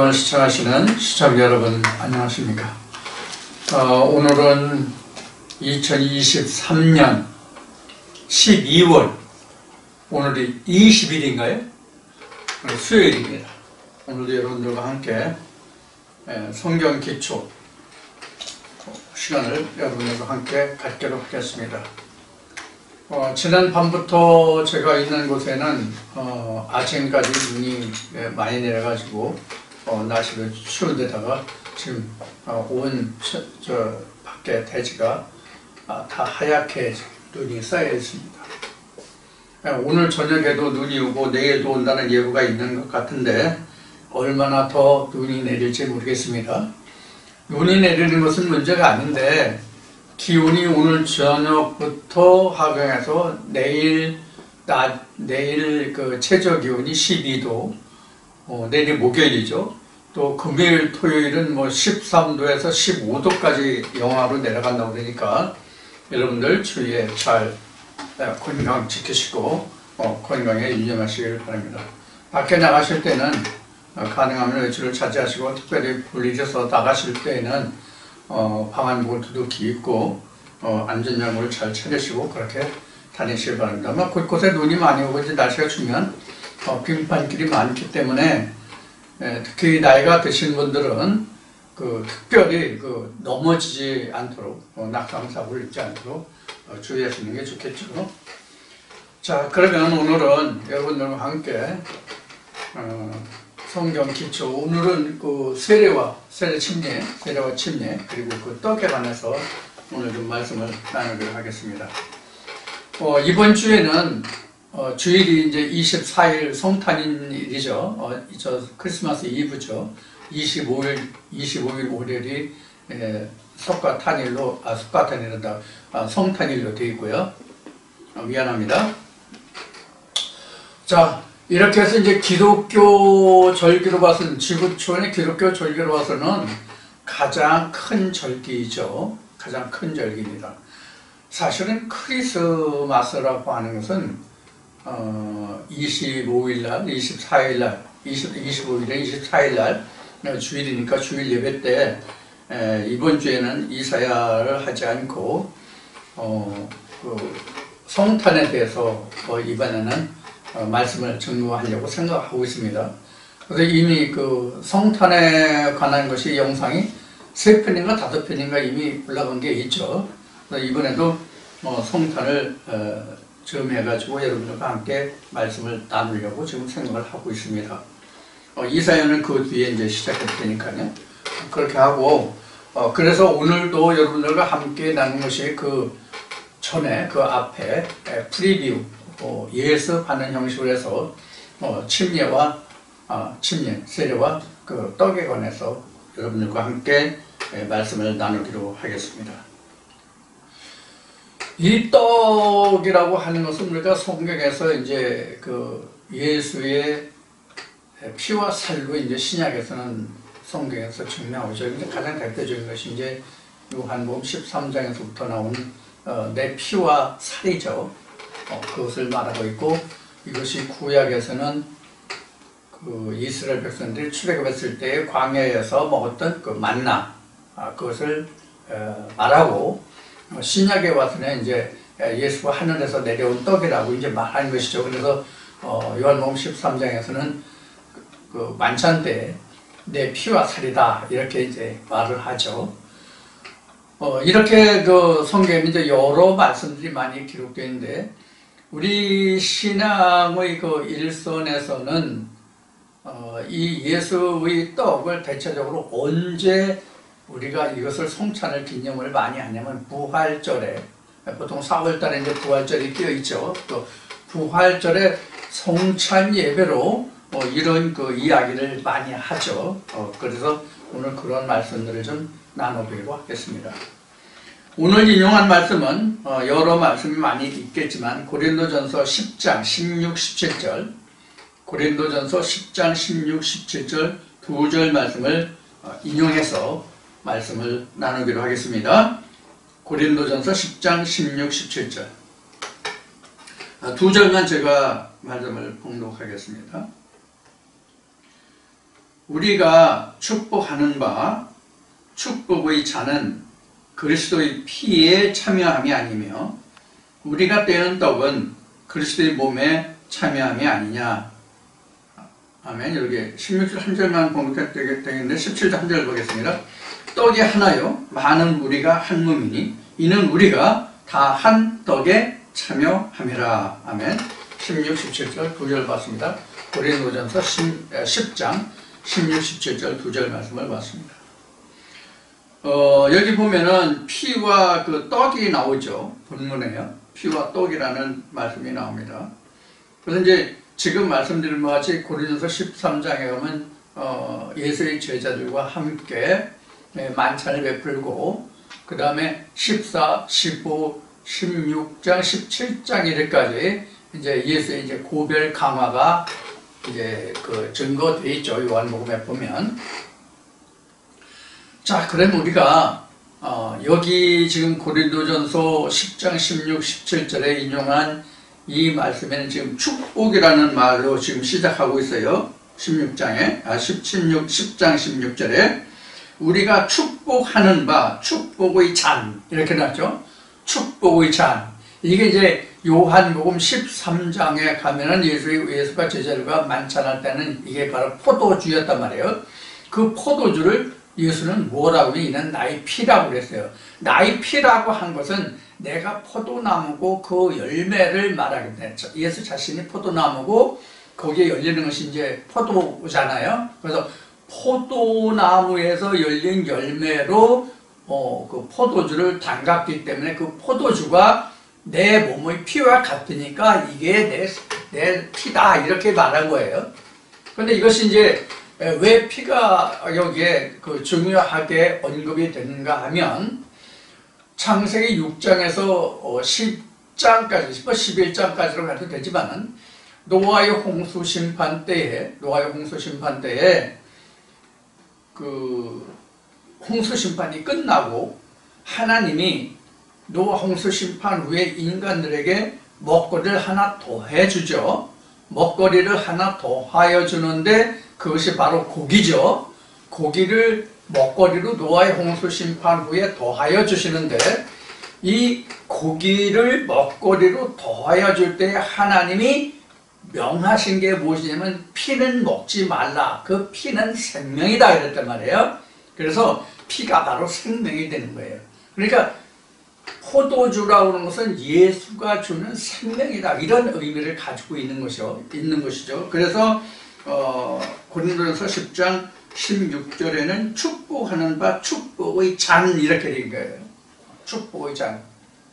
방송을 시청하시는 시청자 여러분 안녕하십니까. 오늘은 2023년 12월 오늘이 20일인가요? 수요일입니다. 오늘도 여러분들과 함께 성경 기초 시간을 여러분들과 함께 갖도록 하겠습니다. 지난 밤부터 제가 있는 곳에는 아침까지 눈이 많이 내려가지고 날씨도 추운데다가 지금 온 밖에 대지가 다 하얗게 눈이 쌓여 있습니다. 오늘 저녁에도 눈이 오고 내일도 온다는 예보가 있는 것 같은데 얼마나 더 눈이 내릴지 모르겠습니다. 눈이 내리는 것은 문제가 아닌데 기온이 오늘 저녁부터 하강해서 내일 그 최저 기온이 12도, 내일 목요일이죠. 또 금요일, 토요일은 뭐 13도에서 15도까지 영하로 내려간다고 그러니까 여러분들 주위에 잘 건강 지키시고 건강에 유념하시길 바랍니다. 밖에 나가실 때는 가능하면 외출을 자제하시고 특별히 불리셔서 나가실 때에는 방한복을 두둑히 입고 안전장구를 잘 차리시고 그렇게 다니시길 바랍니다. 아마 곳곳에 눈이 많이 오고 이제 날씨가 추우면 빙판길이 많기 때문에 특히 나이가 드신 분들은 특별히 넘어지지 않도록 낙상사고를 입지 않도록 주의하시는 게 좋겠죠. 자, 그러면 오늘은 여러분들과 함께 성경 기초, 오늘은 세례와 침례 그리고 떡에 관해서 오늘 좀 말씀을 나누도록 하겠습니다. 이번 주에는 주일이 이제 24일 성탄일이죠. 크리스마스 이브죠. 25일 월요일이 성탄일로 되어 있고요. 미안합니다. 자, 이렇게 해서 이제 기독교 절기로 봐서는, 지구촌의 기독교 절기로 봐서는 가장 큰 절기이죠. 가장 큰 절기입니다. 사실은 크리스마스라고 하는 것은 25일날, 24일날, 25일에 24일날 주일이니까 주일 예배 때 이번 주에는 이사야를 하지 않고 성탄에 대해서 이번에는 말씀을 전무하려고 생각하고 있습니다. 그래서 이미 성탄에 관한 것이 영상이 3편인가 5편인가 이미 올라간 게 있죠. 그래서 이번에도 성탄을 점해가지고 여러분들과 함께 말씀을 나누려고 지금 생각을 하고 있습니다. 이사야는 그 뒤에 이제 시작할 테니까요. 그렇게 하고, 그래서 오늘도 여러분들과 함께 나눈 것이 전에 앞에 프리뷰, 예습하는 형식으로 해서 침례와 세례와 떡에 관해서 여러분들과 함께 말씀을 나누기로 하겠습니다. 이 떡이라고 하는 것은 우리가 성경에서 이제 예수의 피와 살로 이제 신약에서는 성경에서 증명하죠. 가장 대표적인 것이 이제 요한복음 13장에서부터 나온 내 피와 살이죠. 그것을 말하고 있고, 이것이 구약에서는 이스라엘 백성들이 출애굽했을 때 광야에서 먹었던 만나, 그것을 말하고, 신약에 와서는 이제 예수가 하늘에서 내려온 떡이라고 이제 말하는 것이죠. 그래서 요한복음 13장에서는 만찬 때 내 피와 살이다 이렇게 이제 말을 하죠. 이렇게 성경에 이제 여러 말씀들이 많이 기록되어 있는데, 우리 신앙의 일선에서는 이 예수의 떡을 대체적으로 언제 우리가 이것을 성찬을 기념을 많이 하냐면 부활절에, 보통 4월달에 이제 부활절이 끼어 있죠. 또 부활절에 성찬 예배로 이런 이야기를 많이 하죠. 그래서 오늘 그런 말씀들을 좀 나눠보기로 하겠습니다. 오늘 인용한 말씀은 여러 말씀이 많이 있겠지만 고린도전서 10장 16, 17절, 고린도전서 10장 16, 17절 두 절 말씀을 인용해서 말씀을 나누기로 하겠습니다. 고린도전서 10장 16, 17절 두 절만 제가 말씀을 봉독하겠습니다. 우리가 축복하는 바 축복의 잔은 그리스도의 피에 참여함이 아니며 우리가 떼는 떡은 그리스도의 몸에 참여함이 아니냐. 아멘. 여기 16절 한 절만 공독해도 되겠는데 17절 한 절 보겠습니다. 떡이 하나요 많은 우리가 한 몸이니 이는 우리가 다 한 떡에 참여함이라. 아멘. 16, 17절 두 절 봤습니다. 고린도전서 10장 16, 17절 두 절 말씀을 봤습니다. 여기 보면은 피와 그 떡이 나오죠. 본문에요. 피와 떡이라는 말씀이 나옵니다. 그래서 이제 지금 말씀드린 것 같이 고린도서 13장에 보면 예수의 제자들과 함께 만찬을 베풀고 그 다음에 14, 15, 16장, 17장 이래까지 이제 예수의 이제 고별 강화가 이제 그 증거되어 있죠. 요한복음에 보면. 자, 그럼 우리가 여기 지금 고린도전서 10장 16, 17절에 인용한 이 말씀에는 지금 축복이라는 말로 지금 시작하고 있어요. 10장 16절에 우리가 축복하는 바 축복의 잔 이렇게 나왔죠. 축복의 잔. 이게 이제 요한복음 13장에 가면은 예수가 제자들과 만찬할 때는 이게 바로 포도주였단 말이에요. 그 포도주를 예수는 뭐라고 하면 이는 나의 피라고 그랬어요. 나의 피라고 한 것은 내가 포도나무고 그 열매를 말하겠네. 예수 자신이 포도나무고 거기에 열리는 것이 이제 포도잖아요. 그래서 포도나무에서 열린 열매로 그 포도주를 담갔기 때문에 그 포도주가 내 몸의 피와 같으니까 이게 내 피다 이렇게 말한 거예요. 그런데 이것이 이제 왜 피가 여기에 그 중요하게 언급이 되는가 하면 창세기 6장에서 10장까지 11장까지로 가도 되지만은 노아의 홍수 심판 때에 그 홍수 심판이 끝나고 하나님이 노아 홍수 심판 후에 인간들에게 먹거리를 하나 더해 주죠. 먹거리를 하나 더하여 주는데 그것이 바로 고기죠. 고기를 먹거리로 노아의 홍수 심판 후에 더하여 주시는데 이 고기를 먹거리로 더하여 줄 때 하나님이 명하신 게 무엇이냐면 피는 먹지 말라. 그 피는 생명이다 이랬단 말이에요. 그래서 피가 바로 생명이 되는 거예요. 그러니까 포도주라고 하는 것은 예수가 주는 생명이다. 이런 의미를 가지고 있는 것이죠. 그래서 고린도전서 10장 16절에는 축복하는 바 축복의 잔 이렇게 된 거예요. 축복의 잔.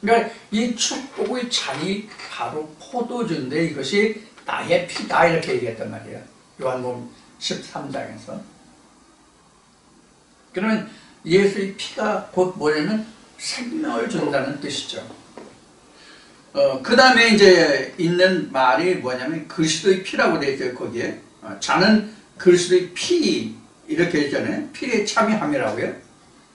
그러니까 이 축복의 잔이 바로 포도주인데 이것이 나의 피다 이렇게 얘기했단 말이에요. 요한복음 13장에서. 그러면 예수의 피가 곧 뭐냐면 생명을 준다는 뜻이죠. 그 다음에 이제 있는 말이 뭐냐면 그리스도의 피라고 되어 있어요. 거기에 잔은 그리스도의 피 이렇게 했잖아요. 피에 참여함이라고요.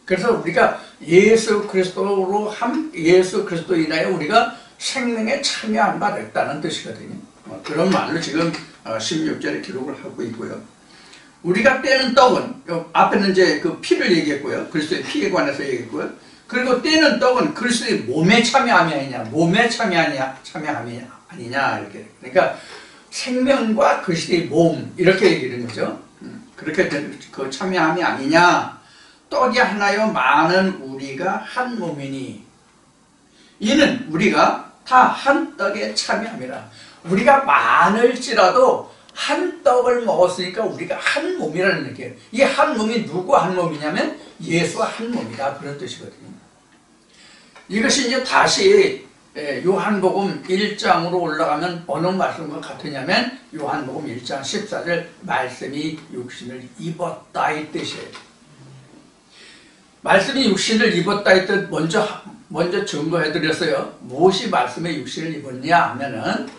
그래서 우리가 예수 그리스도로 예수 그리스도 인하여 우리가 생명에 참여한 바 됐다는 뜻이거든요. 그런 말로 지금 16절에 기록을 하고 있고요. 우리가 떼는 떡은 앞에는 이제 그 피를 얘기했고요. 그리스도의 피에 관해서 얘기했고요. 그리고 떼는 떡은 그리스도의 몸에 참여함이 아니냐, 몸에 참여함이 아니냐 이렇게. 그러니까 생명과 그리스도의 몸 이렇게 얘기하는 거죠. 그렇게 그 참여함이 아니냐. 떡이 하나요 많은 우리가 한 몸이니 이는 우리가 다 한 떡에 참여함이라. 우리가 많을지라도 한 떡을 먹었으니까 우리가 한 몸이라는 얘기예요. 이 한 몸이 누구 한 몸이냐면 예수와 한 몸이다 그런 뜻이거든요. 이것이 이제 다시 요한복음 1장으로 올라가면 어느 말씀과 같으냐면 요한복음 1장 14절 말씀이 육신을 입었다 이 뜻이에요. 말씀이 육신을 입었다 이 뜻 먼저 증거해 드렸어요. 무엇이 말씀에 육신을 입었냐 하면은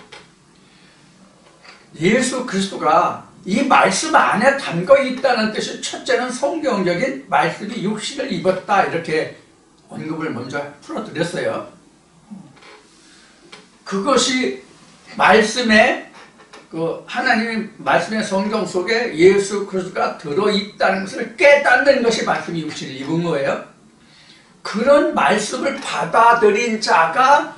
예수 그리스도가 이 말씀 안에 담겨 있다는 뜻이 첫째는 성경적인 말씀이 육신을 입었다 이렇게 언급을 먼저 풀어드렸어요. 그것이 말씀에 그 하나님의 말씀의 성경 속에 예수 그리스도가 들어있다는 것을 깨닫는 것이 말씀이 육신을 입은 거예요. 그런 말씀을 받아들인 자가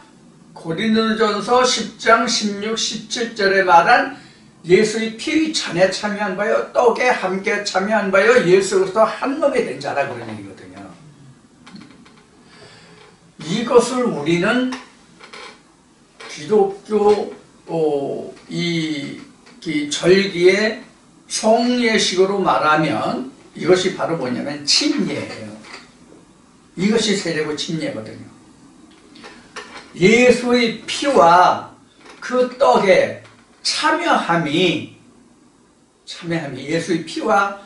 고린도전서 10장 16, 17절에 말한 예수의 피 잔에 참여한 바요 떡에 함께 참여한 바요 예수 그리스도 한 몸이 된 자라 그런 얘기거든요. 이것을 우리는 기독교 이 절기의 성예식으로 말하면 이것이 바로 뭐냐면 침례예요. 이것이 세례고 침례거든요. 예수의 피와 그 떡에 참여함이 예수의 피와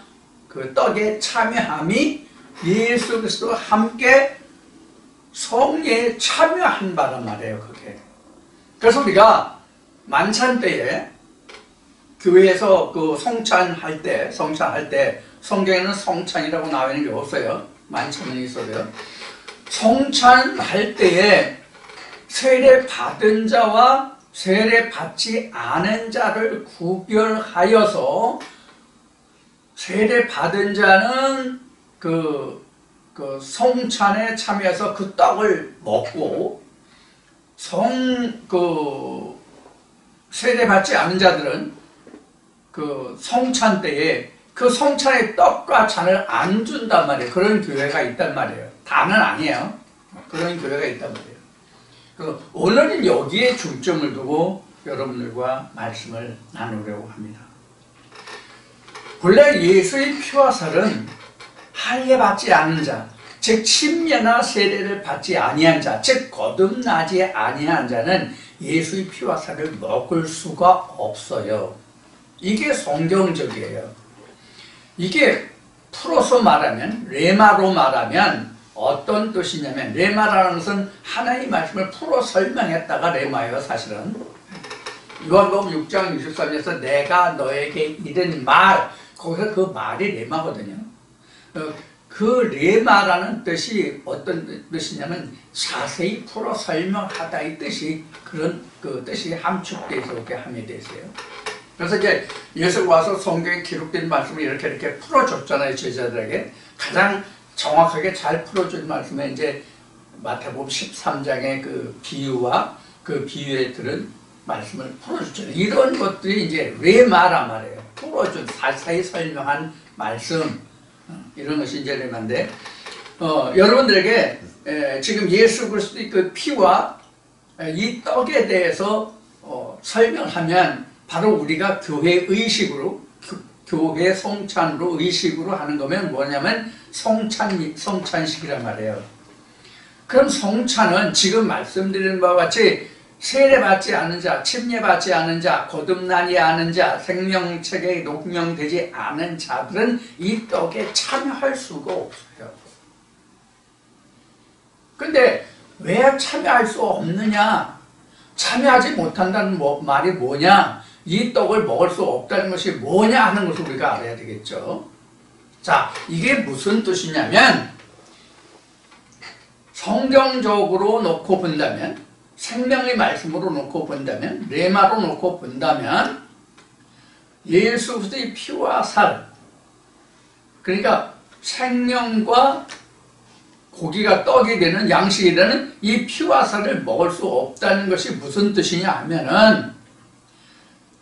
그 떡에 참여함이 예수 그리스도와 함께 성례에 참여한 바란 말이에요. 그게. 그래서 우리가 만찬 때에 교회에서 그 성찬할 때 성경에는 성찬이라고 나와 있는 게 없어요. 만찬은 있어도요. 성찬할 때에 세례 받은 자와 세례 받지 않은 자를 구별하여서 세례 받은 자는 그 성찬에 참여해서 그 떡을 먹고 세례 받지 않은 자들은 그 성찬 때에 그 성찬의 떡과 잔을 안 준단 말이에요. 그런 교회가 있단 말이에요. 다는 아니에요. 그런 교회가 있단 말이에요. 오늘은 여기에 중점을 두고 여러분들과 말씀을 나누려고 합니다. 본래 예수의 피와 살은 할례 받지 않은 자, 즉 침례나 세례를 받지 아니한 자, 즉 거듭나지 아니한 자는 예수의 피와 살을 먹을 수가 없어요. 이게 성경적이에요. 이게 풀어서 말하면, 레마로 말하면 어떤 뜻이냐면, 레마라는 것은 하나님의 말씀을 풀어 설명했다가 레마예요. 사실은 요한복음 6장 63절에서 내가 너에게 이른 말, 거기서 그 말이 레마거든요. 그 레마라는 뜻이 어떤 뜻이냐면 자세히 풀어 설명하다 이 뜻이, 그런 그 뜻이 함축되어 있어 이렇게 함유되어 있어요. 그래서 이제 예수가 와서 성경에 기록된 말씀을 이렇게 풀어줬잖아요. 제자들에게 가장 정확하게 잘 풀어준 말씀에 이제 마태복음 13장의 그 비유와 그 비유에 들은 말씀을 풀어줬잖아요. 이런 것들이 이제 레마란 말이에요. 풀어준, 자세히 설명한 말씀, 이런 것이 이제 레마인데, 여러분들에게 지금 예수 그리스도의 그 피와 이 떡에 대해서 설명하면 바로 우리가 교회 의식으로, 교회 성찬으로 의식으로 하는 거면 뭐냐면 성찬식이란 말이에요. 그럼 성찬은 지금 말씀드린 바와 같이 세례받지 않은 자, 침례받지 않은 자, 거듭나지 않은 자, 생명책에 녹명되지 않은 자들은 이 떡에 참여할 수가 없어요. 근데 왜 참여할 수 없느냐? 참여하지 못한다는 말이 뭐냐? 이 떡을 먹을 수 없다는 것이 뭐냐 하는 것을 우리가 알아야 되겠죠. 자, 이게 무슨 뜻이냐면 성경적으로 놓고 본다면, 생명의 말씀으로 놓고 본다면, 레마로 놓고 본다면 예수 그리스도의 피와 살, 그러니까 생명과 고기가 떡이 되는, 양식이 되는 이 피와 살을 먹을 수 없다는 것이 무슨 뜻이냐 하면은,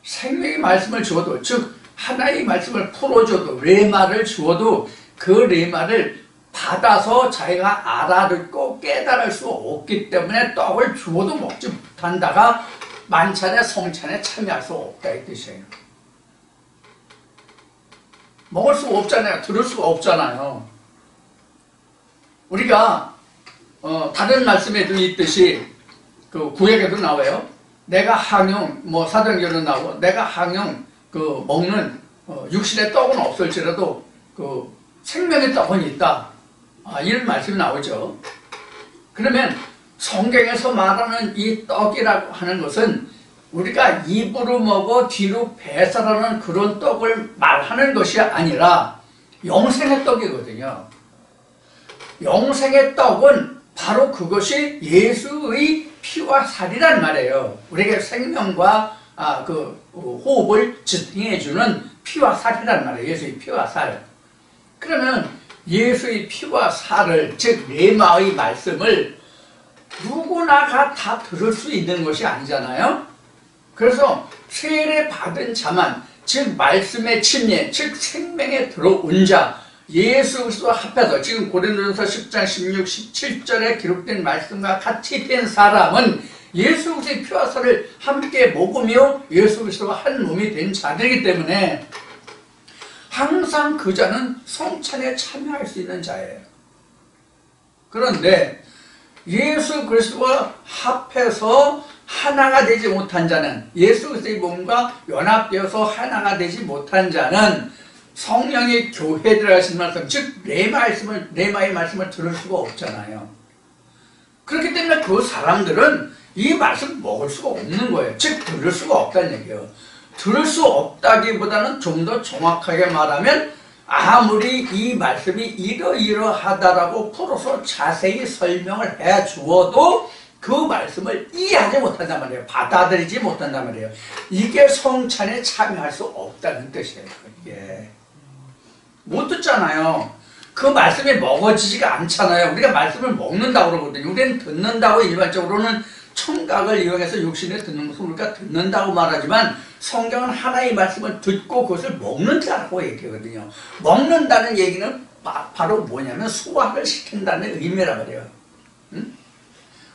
생명의 말씀을 주어도, 즉 하나의 말씀을 풀어줘도, 레마를 주어도 그 레마를 받아서 자기가 알아듣고 깨달을 수 없기 때문에 떡을 주어도 먹지 못한다가 만찬에 성찬에 참여할 수 없다 이 뜻이에요. 먹을 수 없잖아요. 들을 수가 없잖아요. 우리가 다른 말씀에도 있듯이 그 구약에도 나와요. 내가 항용, 사도행전도 나오고, 내가 항용 먹는 육신의 떡은 없을지라도 그 생명의 떡은 있다. 이런 말씀이 나오죠. 그러면 성경에서 말하는 이 떡이라고 하는 것은 우리가 입으로 먹어 뒤로 배설하는 그런 떡을 말하는 것이 아니라 영생의 떡이거든요. 영생의 떡은 바로 그것이 예수의 피와 살이란 말이에요. 우리에게 생명과 호흡을 지탱해주는 피와 살이란 말이에요. 예수의 피와 살. 그러면 예수의 피와 살을, 즉 레마의 말씀을 누구나가 다 들을 수 있는 것이 아니잖아요. 그래서 세례 받은 자만, 즉 말씀의 침례, 즉 생명에 들어온 자, 예수 그리스도 합해서 지금 고린도전서 10장 16, 17절에 기록된 말씀과 같이 된 사람은 예수 그리스도의 피와 살을 함께 먹으며 예수 그리스도가 한 몸이 된 자들이기 때문에 항상 그 자는 성찬에 참여할 수 있는 자예요. 그런데 예수 그리스도와 합해서 하나가 되지 못한 자는, 예수 그리스도의 몸과 연합되어서 하나가 되지 못한 자는 성령의 교회에 들어가신 말씀, 즉 레마의 말씀을 들을 수가 없잖아요. 그렇기 때문에 그 사람들은 이 말씀을 먹을 수가 없는 거예요. 즉 들을 수가 없다는 얘기예요. 들을 수 없다기보다는 좀 더 정확하게 말하면 아무리 이 말씀이 이러이러하다라고 풀어서 자세히 설명을 해 주어도 그 말씀을 이해하지 못한단 말이에요. 받아들이지 못한단 말이에요. 이게 성찬에 참여할 수 없다는 뜻이에요. 이게 못 듣잖아요. 그 말씀이 먹어지지가 않잖아요. 우리가 말씀을 먹는다고 그러거든요. 우리는 듣는다고, 일반적으로는 청각을 이용해서 육신에 듣는 것을 우리가 듣는다고 말하지만 성경은 하나의 말씀을 듣고 그것을 먹는다고 얘기하거든요. 먹는다는 얘기는 바로 뭐냐면 소화를 시킨다는 의미란 말이에요. 응?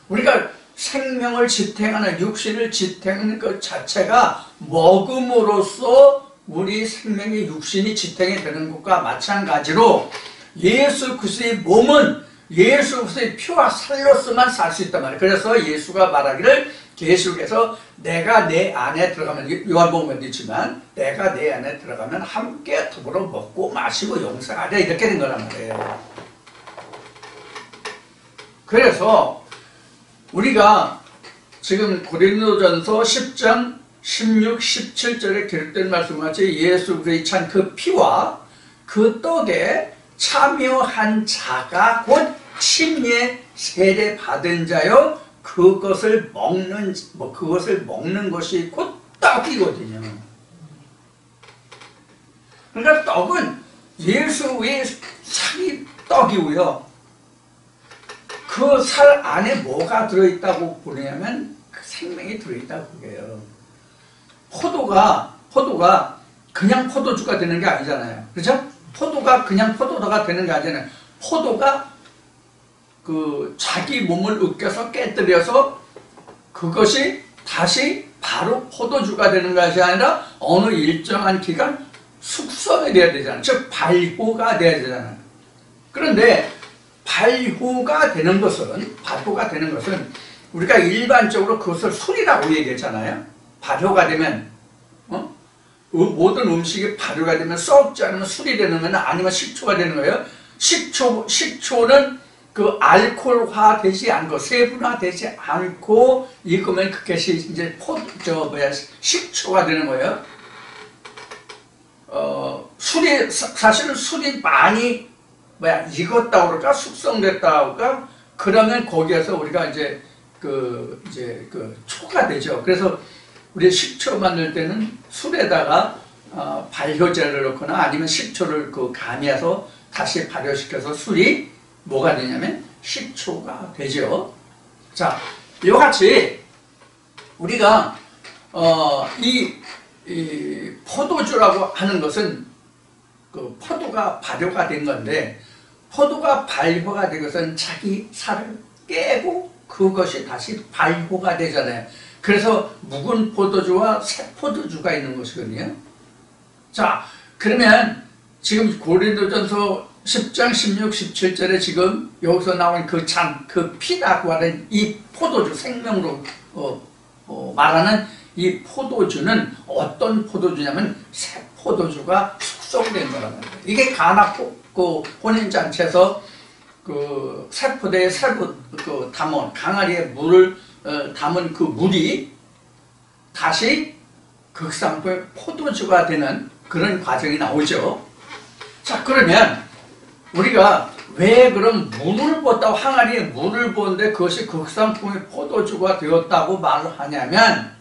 우리가 생명을 지탱하는, 육신을 지탱하는 것 자체가 먹음으로써 우리 생명의 육신이 지탱이 되는 것과 마찬가지로 예수 그리스도의 몸은 예수 그리스도의 피와 살로서만 살 수 있단 말이에요. 그래서 예수가 말하기를 계시록에서 내가 내 안에 들어가면, 요한복음에도 있지만 내가 내 안에 들어가면 함께 더불어 먹고 마시고 영생하자, 이렇게 된 거란 말이에요. 그래서 우리가 지금 고린도전서 10장 16, 17절에 기록된 말씀과 같이 예수 그리스도의 찬 그 피와 그 떡에 참여한 자가 곧 침례 세례 받은 자요, 그것을 먹는 것이 곧 떡이거든요. 그러니까 떡은 예수의 살이 떡이고요. 그 살 안에 뭐가 들어있다고 보냐면 그 생명이 들어있다고 그래요. 포도가 그냥 포도주가 되는 게 아니잖아요. 그렇죠? 포도가 그냥 포도가 되는 게 아니잖아요. 포도가 그 자기 몸을 으깨서 깨뜨려서 그것이 다시 바로 포도주가 되는 것이 아니라 어느 일정한 기간 숙성이 돼야 되잖아요. 즉 발효가 돼야 되잖아요. 그런데 발효가 되는 것은 우리가 일반적으로 그것을 술이라고 얘기했잖아요. 발효가 되면 모든 음식이 발효가 되면 썩지 않으면 술이 되는 거는, 아니면 식초가 되는 거예요. 식초는 그 알코올화 되지 않고 세분화 되지 않고 익으면 그것이 이제 식초가 되는 거예요. 사실은 술이 많이 익었다고 그럴까, 숙성됐다고 그럴까, 그러면 거기에서 우리가 이제 그 초가 되죠. 그래서 우리 식초 만들 때는 술에다가 발효제를 넣거나 아니면 식초를 가미해서 다시 발효시켜서 술이 뭐가 되냐면 식초가 되죠. 자, 이같이 우리가 이 포도주라고 하는 것은 그 포도가 발효가 된 건데, 포도가 발효가 된 것은 자기 살을 깨고 그것이 다시 발효가 되잖아요. 그래서 묵은 포도주와 새 포도주가 있는 것이거든요. 자, 그러면 지금 고린도전서 10장 16, 17절에 지금 여기서 나온 그 피라고 하는 이 포도주, 생명으로 말하는 이 포도주는 어떤 포도주냐면 새 포도주가 숙성된 거란 말이에요. 이게 가나 혼인잔치에서 그 새 포도에 담은 강아리에 물을 담은 그 물이 다시 극상포의 포도주가 되는 그런 과정이 나오죠. 자, 그러면 우리가 왜 그럼 물을 붓다고, 항아리에 물을 부었는데 그것이 극상품의 포도주가 되었다고 말을 하냐면,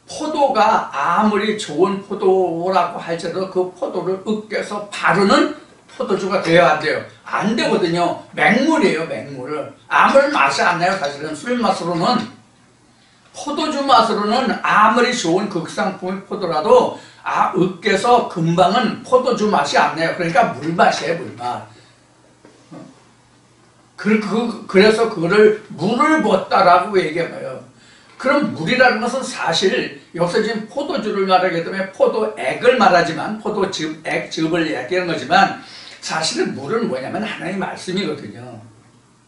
포도가 아무리 좋은 포도라고 할지라도 그 포도를 으깨서 바르는 포도주가 돼야 안 돼요. 안 되거든요. 맹물이에요, 맹물을. 아무 맛이 안 나요, 사실은. 술 맛으로는. 포도주 맛으로는 아무리 좋은 극상품의 포도라도 으깨서 금방은 포도주 맛이 안 나요. 그러니까 물맛이에요, 물맛. 그래서 그거를 물을 붓다라고 얘기해요. 그럼 물이라는 것은 사실 여기서 지금 포도주를 말하기 때문에 포도액을 말하지만 포도즙을 얘기하는 거지만 사실은 물은 뭐냐면 하나님의 말씀이거든요.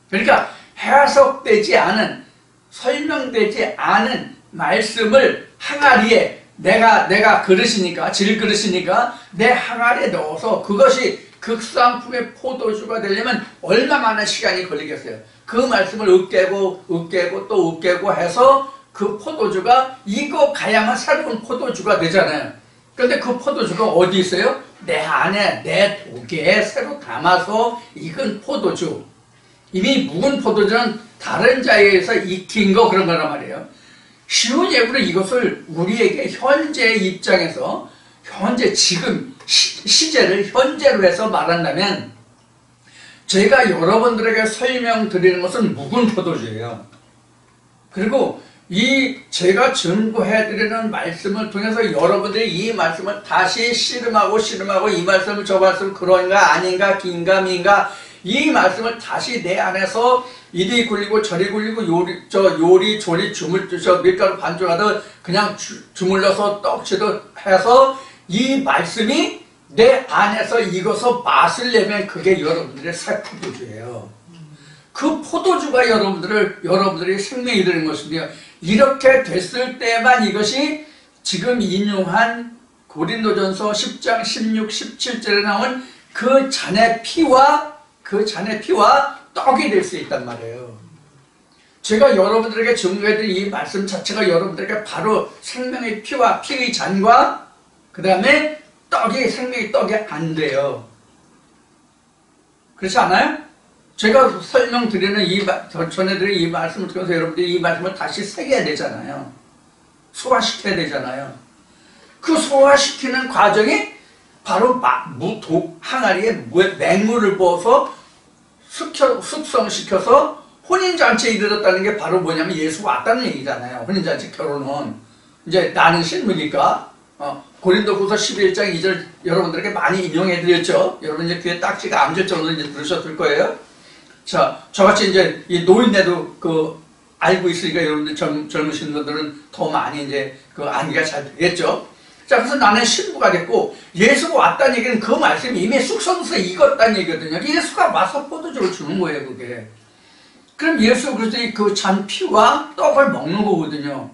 그러니까 해석되지 않은 설명되지 않은 말씀을 항아리에 내가 그릇이니까 질그릇이니까 내 항아리에 넣어서 그것이 극상품의 포도주가 되려면 얼마나 시간이 걸리겠어요. 그 말씀을 으깨고 또 으깨고 해서 그 포도주가 익어가야만 새로운 포도주가 되잖아요. 그런데 그 포도주가 어디 있어요? 내 안에 내 독에 새로 담아서 익은 포도주. 이미 묵은 포도주는 다른 자에 의해서 익힌 거 그런 거란 말이에요. 쉬운 예로 이것을 우리에게 현재 입장에서 현재 지금 시제를 현재로 해서 말한다면 제가 여러분들에게 설명드리는 것은 묵은 포도주예요. 그리고 제가 증거해드리는 말씀을 통해서 여러분들이 이 말씀을 다시 씨름하고 이 말씀을 저 말씀 그런가 아닌가 긴가 민가 이 말씀을 다시 내 안에서 이리 굴리고 저리 굴리고 요리 조리 밀가루 반죽하듯 그냥 주물러서 떡치듯 해서 이 말씀이 내 안에서 익어서 맛을 내면 그게 여러분들의 새 포도주예요. 그 포도주가 여러분들이 생명이 되는 것이며 이렇게 됐을 때만 이것이 지금 인용한 고린도전서 10장 16, 17절에 나온 그 잔의 피와 떡이 될 수 있단 말이에요. 제가 여러분들에게 증거해드린 이 말씀 자체가 여러분들에게 바로 생명의 피와 피의 잔과 그 다음에 생명의 떡이 안 돼요. 그렇지 않아요? 제가 설명드리는 전해드린 이 말씀을 통해서 여러분들이 이 말씀을 다시 새겨야 되잖아요. 소화시켜야 되잖아요. 그 소화시키는 과정이 바로 항아리에 맹물을 부어서 숙성시켜서 혼인잔치에 이르렀다는 게 바로 뭐냐면 예수가 왔다는 얘기잖아요. 혼인잔치 결혼은. 이제 나는 신부니까 고린도후서 11장 2절 여러분들에게 많이 인용해드렸죠. 여러분 이제 귀에 딱지가 앉을 정도로 이제 들으셨을 거예요. 자, 저같이 이제 이 노인네도 알고 있으니까 여러분들 젊으신 분들은 더 많이 이제 암기가 잘 되겠죠. 자, 그래서 나는 신부가 됐고 예수가 왔다는 얘기는 그 말씀이 이미 숙성돼서 익었다는 얘기거든요. 예수가 와서 포도주를 주는 거예요, 그게. 그럼 예수 그리스도의 그 잔 피와 떡을 먹는 거거든요.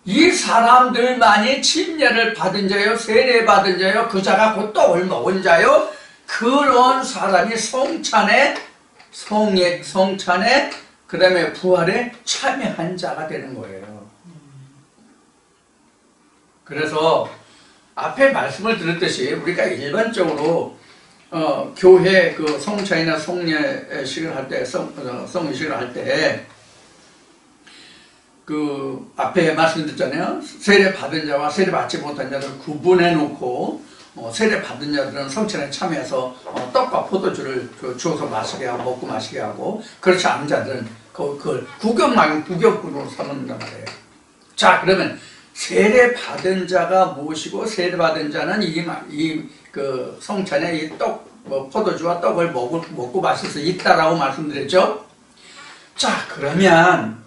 이 사람들만이 침례를 받은 자요, 세례 받은 자요, 그 자가 곧 떡을 먹은 자요, 그런 사람이 성찬에 그 다음에 부활에 참여한 자가 되는 거예요. 그래서 앞에 말씀을 들었듯이 우리가 일반적으로 교회 성찬이나 성례식을 할 때, 성의식을 할 때 앞에 말씀드렸잖아요. 세례 받은 자와 세례 받지 못한 자를 구분해 놓고 세례 받은 자들은 성찬에 참여해서 떡과 포도주를 주어서 마시게 하고 먹고 마시게 하고 그렇지 않은 자들은 그걸 구경꾼으로 삼는단 말이에요. 자, 그러면 세례 받은 자가 무엇이고 세례 받은 자는 그 성찬에 이 포도주와 떡을 먹고 마실 수 있다라고 말씀드렸죠. 자, 그러면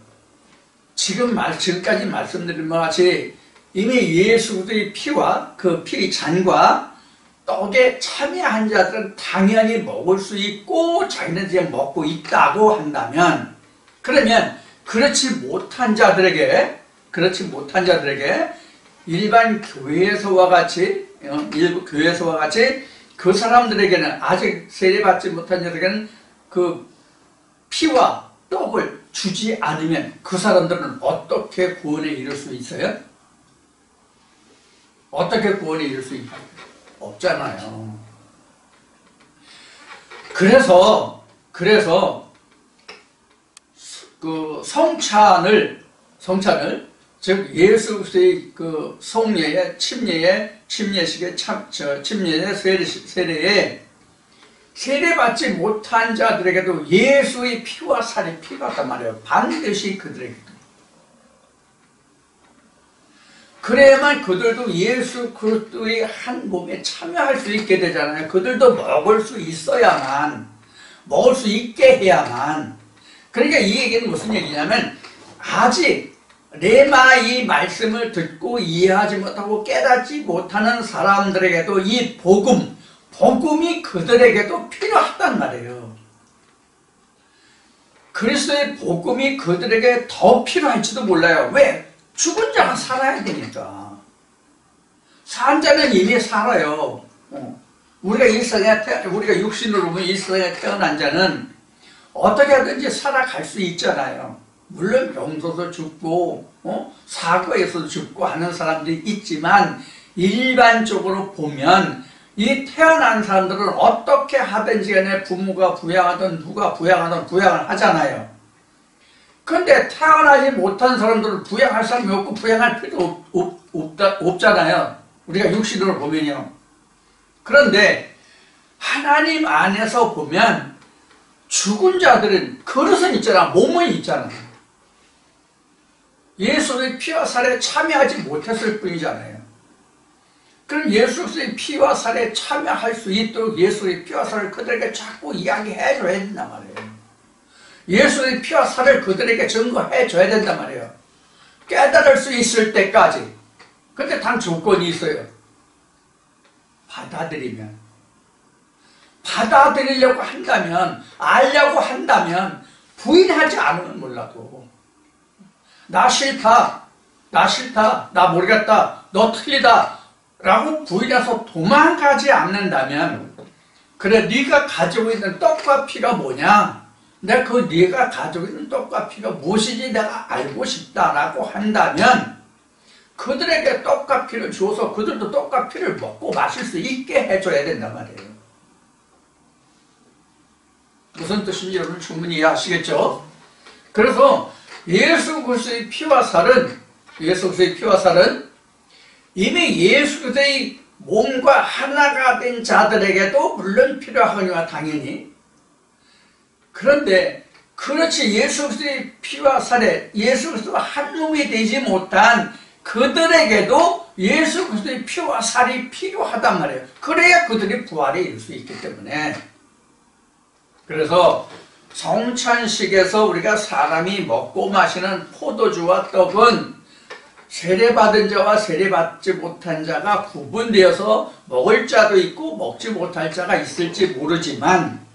지금까지 말씀드린 것 같이 이미 예수 그리스도의 피와 그 피의 잔과 떡에 참여한 자들은 당연히 먹을 수 있고 자기네들이 먹고 있다고 한다면 그러면 그렇지 못한 자들에게 일반 교회에서와 같이 그 사람들에게는 아직 세례받지 못한 자들에게는 그 피와 떡을 주지 않으면 그 사람들은 어떻게 구원에 이를 수 있어요? 어떻게 구원에 이를 수 없잖아요. 그래서 그 성찬을 즉 예수 그리스도의 그 성례의 침례식의 침례의 세례에 세례받지 못한 자들에게도 예수의 피와 살이 필요하단 말이에요. 반드시 그들에게도. 그래야만 그들도 예수 그리스도의 한 몸에 참여할 수 있게 되잖아요. 그들도 먹을 수 있어야만, 먹을 수 있게 해야만. 그러니까 이 얘기는 무슨 얘기냐면, 아직 레마 이 말씀을 듣고 이해하지 못하고 깨닫지 못하는 사람들에게도 이 복음이 그들에게도 필요하단 말이에요. 그리스도의 복음이 그들에게 더 필요할지도 몰라요. 왜? 죽은 자가 살아야 되니까. 산 자는 이미 살아요. 우리가 육신으로 보면 이 세상에 태어난 자는 어떻게 하든지 살아갈 수 있잖아요. 물론 병서도 죽고 사고에서도 죽고 하는 사람들이 있지만 일반적으로 보면 이 태어난 사람들은 어떻게 하든지 간에 부모가 부양하든 누가 부양하든 부양을 하잖아요. 그런데 태어나지 못한 사람들은 부양할 사람이 없고 부양할 필요도 없잖아요. 우리가 육신으로 보면요. 그런데 하나님 안에서 보면 죽은 자들은 그릇은 있잖아. 몸은 있잖아. 예수의 피와 살에 참여하지 못했을 뿐이잖아요. 그럼 예수의 피와 살에 참여할 수 있도록 예수의 피와 살을 그들에게 자꾸 이야기해 줘야 된단 말이에요. 예수의 피와 살을 그들에게 증거해 줘야 된단 말이에요. 깨달을 수 있을 때까지. 근데 단 조건이 있어요. 받아들이려고 한다면, 알려고 한다면, 부인하지 않으면 몰라도 나 싫다, 나 모르겠다, 너 틀리다 라고 부인해서 도망가지 않는다면, 그래 네가 가지고 있는 떡과 피가 뭐냐, 내가 네가 가지고 있는 떡과 피가 무엇인지 내가 알고 싶다라고 한다면 그들에게 떡과 피를 주어서 그들도 떡과 피를 먹고 마실 수 있게 해줘야 된단 말이에요. 무슨 뜻인지 여러분 충분히 이해하시겠죠? 그래서 예수 그리스도의 피와 살은 이미 예수 그리스도의 몸과 하나가 된 자들에게도 물론 필요하거니와 당연히. 그런데 그렇지 예수 그리스도의 피와 살에 예수 그리스도와 한 몸이 되지 못한 그들에게도 예수 그리스도의 피와 살이 필요하단 말이에요. 그래야 그들이 부활에 이를 수 있기 때문에. 그래서 성찬식에서 우리가 사람이 먹고 마시는 포도주와 떡은 세례받은 자와 세례받지 못한 자가 구분되어서 먹을 자도 있고 먹지 못할 자가 있을지 모르지만,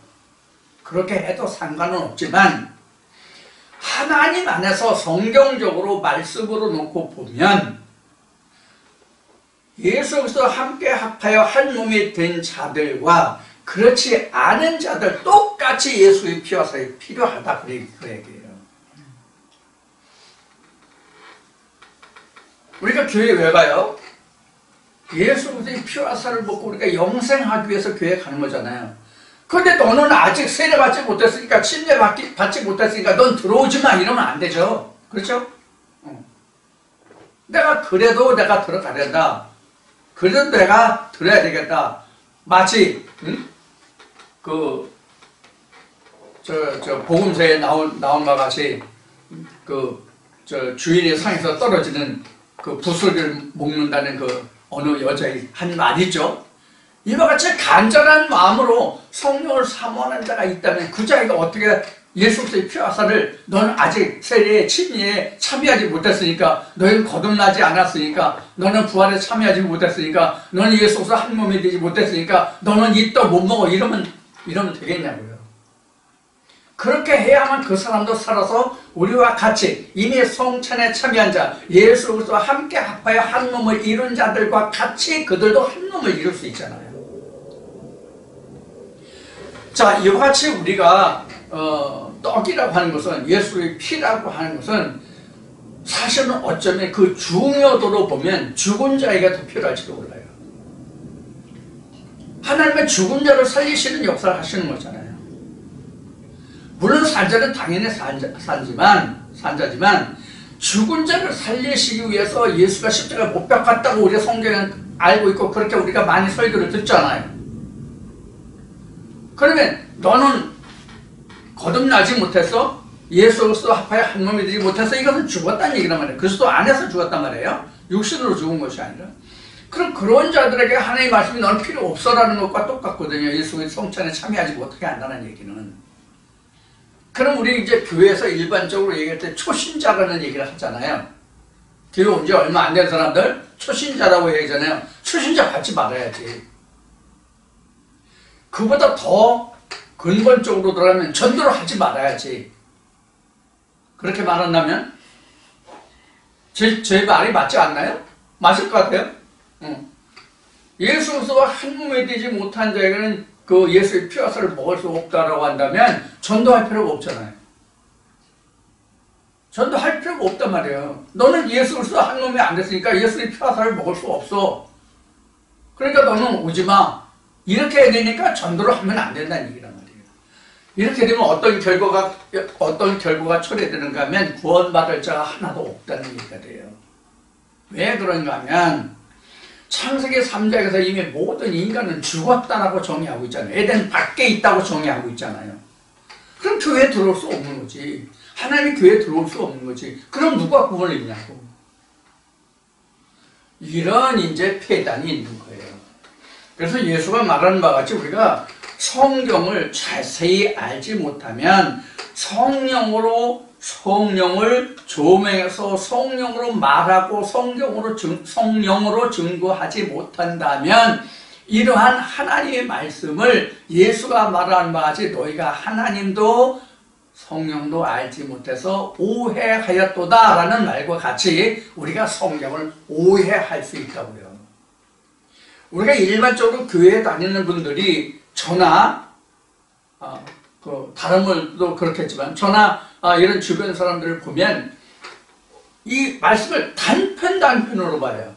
그렇게 해도 상관은 없지만 하나님 안에서 성경적으로 말씀으로 놓고 보면 예수 그리스도와 함께 합하여 한 몸이 된 자들과 그렇지 않은 자들 똑같이 예수의 피와 살이 필요하다, 그 얘기예요. 우리가 교회 왜 가요? 예수 그리스도의 피와 살을 먹고 우리가 영생하기 위해서 교회 가는 거잖아요. 그런데 너는 아직 세례받지 못했으니까, 침례 받지 못했으니까 넌 들어오지 마 이러면 안 되죠. 그렇죠? 그래도 내가 들어가야 된다. 그래도 내가 들어야 되겠다. 마치 복음서에 나온 바 같이 주인의 상에서 떨어지는 그 부스를 먹는다는 그 어느 여자의 한 말이죠. 이와 같이 간절한 마음으로 성령을 사모하는 자가 있다면 그 자가 어떻게 예수 그리스도의 피와 살을, 너는 아직 세례에 침례에 참여하지 못했으니까, 너희는 거듭나지 않았으니까, 너는 부활에 참여하지 못했으니까, 너는 예수 그리스도 한 몸이 되지 못했으니까 너는 이 떡 못 먹어 이러면 되겠냐고요. 그렇게 해야만 그 사람도 살아서 우리와 같이 이미 성찬에 참여한 자, 예수 그리스도와 함께 합하여 한 몸을 이룬 자들과 같이 그들도 한 몸을 이룰 수 있잖아요. 자, 이와 같이 우리가 떡이라고 하는 것은, 예수의 피라고 하는 것은 사실은 어쩌면 그 중요도로 보면 죽은 자에게 더 필요할지도 몰라요. 하나님은 죽은 자를 살리시는 역사를 하시는 거잖아요. 물론 산자는 당연히 산자지만 죽은 자를 살리시기 위해서 예수가 십자가에 못 박았다고 우리가 성경에 알고 있고 그렇게 우리가 많이 설교를 듣잖아요. 그러면 너는 거듭나지 못해서 예수 그리스도 합하여 한 몸이 되지 못해서 이것은 죽었다는 얘기란 말이에요. 그리스도 안에서 죽었단 말이에요. 육신으로 죽은 것이 아니라. 그럼 그런 자들에게 하나님의 말씀이 너는 필요 없어라는 것과 똑같거든요. 예수의 성찬에 참여하지 못하게 한다는 얘기는. 그럼 우리 이제 교회에서 일반적으로 얘기할 때 초신자라는 얘기를 하잖아요. 교회 온 지 얼마 안 된 사람들 초신자라고 얘기하잖아요. 초신자 받지 말아야지. 그보다 더 근본적으로 들어가면 전도를 하지 말아야지. 그렇게 말한다면 제 말이 맞지 않나요? 맞을 것 같아요. 예수 그리스도와 한 몸이 되지 못한 자에게는 그 예수의 피와 살을 먹을 수 없다라고 한다면 전도할 필요가 없잖아요. 전도할 필요가 없단 말이에요. 너는 예수 그리스도 한 몸이 안 됐으니까 예수의 피와 살을 먹을 수 없어. 그러니까 너는 오지 마. 이렇게 해야 되니까 전도를 하면 안 된다는 얘기란 말이에요. 이렇게 되면 어떤 결과가 초래되는가 하면 구원받을 자가 하나도 없다는 얘기가 돼요. 왜 그런가 하면 창세기 3장에서 이미 모든 인간은 죽었다라고 정의하고 있잖아요. 에덴 밖에 있다고 정의하고 있잖아요. 그럼 교회에 들어올 수 없는 거지. 하나님이 교회에 들어올 수 없는 거지. 그럼 누가 구원을 입냐고. 이런 이제 폐단이 있는 거예요. 그래서 예수가 말하는 바와 같이 우리가 성경을 자세히 알지 못하면 성령을 조명해서 성령으로 말하고 성령으로 증거하지 못한다면 이러한 하나님의 말씀을 예수가 말하는 바와 같이 너희가 하나님도 성령도 알지 못해서 오해하였도다 라는 말과 같이 우리가 성경을 오해할 수 있다고요. 우리가 일반적으로 교회에 다니는 분들이 저나 다른 분들도 그렇겠지만 저나 이런 주변 사람들을 보면 이 말씀을 단편으로 봐요.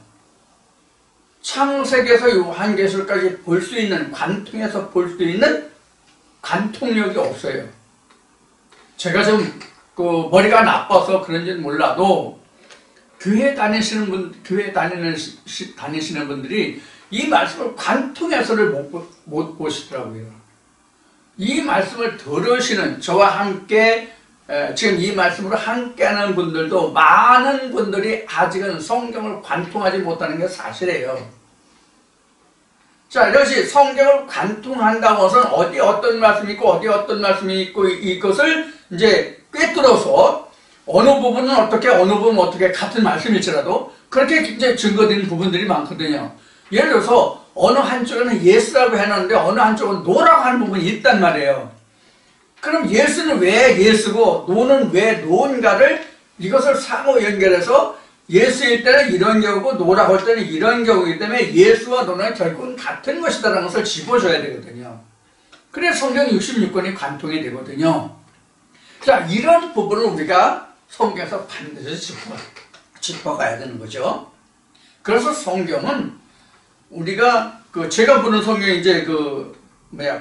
창세기에서 요한계시록까지 볼 수 있는 관통해서 볼 수 있는 관통력이 없어요. 제가 좀 머리가 나빠서 그런지는 몰라도 교회 다니시는 분들이 이 말씀을 관통해서를 못 보시더라고요. 이 말씀을 들으시는 저와 함께 지금 이 말씀으로 함께하는 분들도 많은 분들이 아직은 성경을 관통하지 못하는 게 사실이에요. 자, 이것이 성경을 관통한다고 해서 어디 어떤 말씀이 있고 어디 어떤 말씀이 있고 이것을 이제 꿰뚫어서 어느 부분은 어떻게 어느 부분은 어떻게 같은 말씀일지라도 그렇게 이제 증거되는 부분들이 많거든요. 예를 들어서 어느 한쪽에는 예스라고 해놨는데 어느 한쪽은 노라고 하는 부분이 있단 말이에요. 그럼 예수는 왜 예수고 노는 왜 노인가를 이것을 상호 연결해서 예수일 때는 이런 경우고 노라고 할 때는 이런 경우이기 때문에 예수와 노는 결국은 같은 것이다라는 것을 짚어줘야 되거든요. 그래서 성경 66권이 관통이 되거든요. 자, 이런 부분을 우리가 성경에서 반드시 짚어가야 되는 거죠. 그래서 성경은 우리가 제가 보는 성경이 이제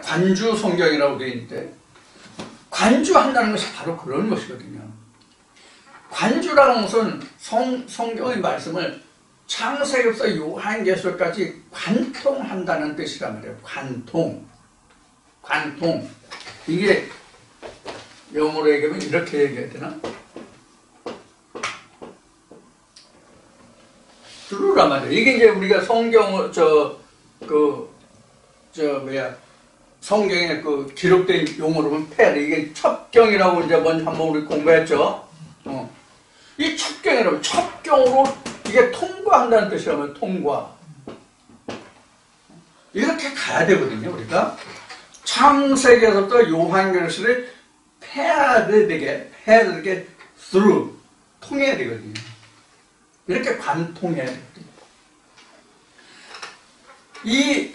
관주 성경이라고 되어 있는데 관주한다는 것이 바로 그런 것이거든요. 관주라는 것은 성경의 말씀을 창세기부터 요한계시록까지 관통한다는 뜻이란 말이에요. 관통. 이게 영어로 얘기하면 이렇게 얘기해야 되나? 들으란 말이에요. 이게 이제 우리가 성경을 성경에 기록된 용어로 보면 이게 첩경이라고 이제 먼저 한번 우리 공부했죠. 이 첩경이라고 첩경으로 이게 통과한다는 뜻이라면 통과. 이렇게 가야 되거든요. 우리가 창세기에서부터 요한계시록을 패야 되게 through 통해야 되거든요. 이렇게 관통해야 되거든요. 이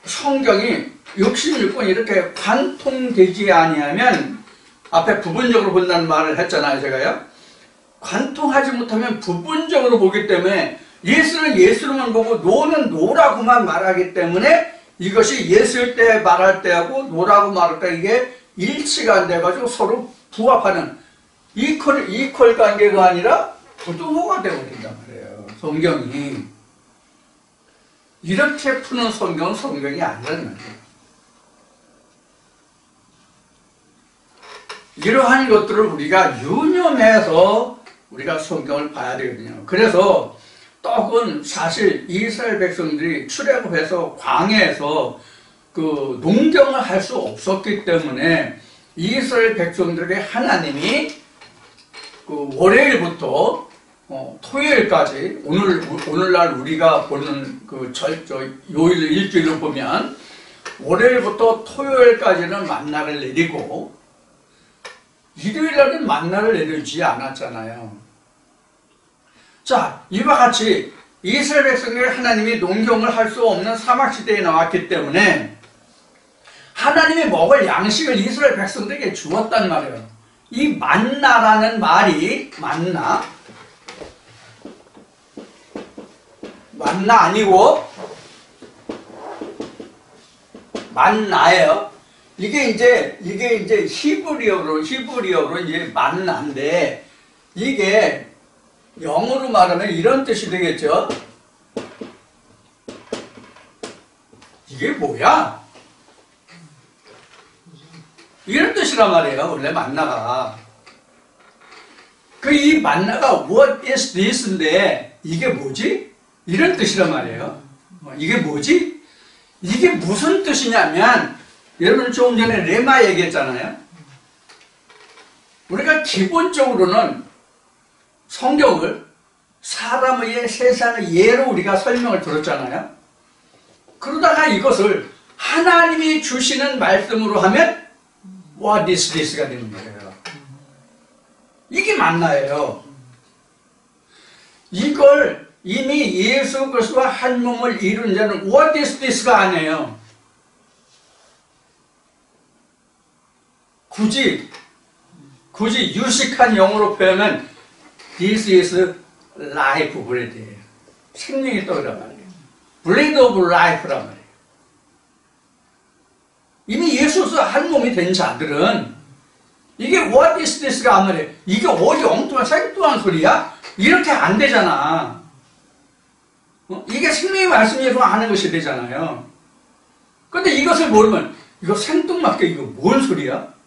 성경이 66권 이렇게 관통되지 아니하면 앞에 부분적으로 본다는 말을 했잖아요. 제가요. 관통하지 못하면 부분적으로 보기 때문에 예수는 예수로만 보고 노는 노라고만 말하기 때문에 이것이 예수일 때 말할 때하고 노라고 말할 때 이게 일치가 안 돼가지고 서로 부합하는 이퀄 관계가 아니라 부동호가 되어버린단 말이에요. 성경이. 이렇게 푸는 성경은 성경이 아니라는 말이에요. 이러한 것들을 우리가 유념해서 우리가 성경을 봐야 되거든요. 그래서 떡은 사실 이스라엘 백성들이 출애굽해서 광야에서 그 농경을 할 수 없었기 때문에 이스라엘 백성들에게 하나님이 그 월요일부터 토요일까지 오늘날 우리가 보는 그 요일 일주일을 보면 월요일부터 토요일까지는 만나를 내리고 일요일날은 만나를 내려주지 않았잖아요. 자, 이와 같이 이스라엘 백성들이 하나님이 농경을 할 수 없는 사막시대에 나왔기 때문에 하나님이 먹을 양식을 이스라엘 백성들에게 주었단 말이에요. 이 만나라는 말이 만나 아니고 만나예요. 이게 이제 히브리어로 이제 만나인데 이게 영어로 말하면 이런 뜻이 되겠죠. 이게 뭐야? 이런 뜻이란 말이에요. 원래 만나가. 이 만나가 what is this인데 이게 뭐지? 이런 뜻이란 말이에요. 이게 뭐지? 이게 무슨 뜻이냐면 여러분 조금 전에 레마 얘기했잖아요. 우리가 기본적으로는 성경을 사람의 세상의 예로 우리가 설명을 들었잖아요. 그러다가 이것을 하나님이 주시는 말씀으로 하면 what is this가 되는 거예요. 이게 만나예요. 이걸 이미 예수 그리스도와 한 몸을 이룬 자는 what is this가 아니에요. 굳이 유식한 영어로 표현하면 this is life bread예요. 생명의 떡이란 말이에요. bread of life란 말이에요. 이미 예수 그리스도 한 몸이 된 자들은 이게 what is this가 안 말이에요. 이게 어디 엉뚱한 생뚱한 소리야? 이렇게 안 되잖아. 이게 생명의 말씀에서 하는 것이 되잖아요. 근데 이것을 모르면 이거 생뚱맞게 이거 뭔 소리야?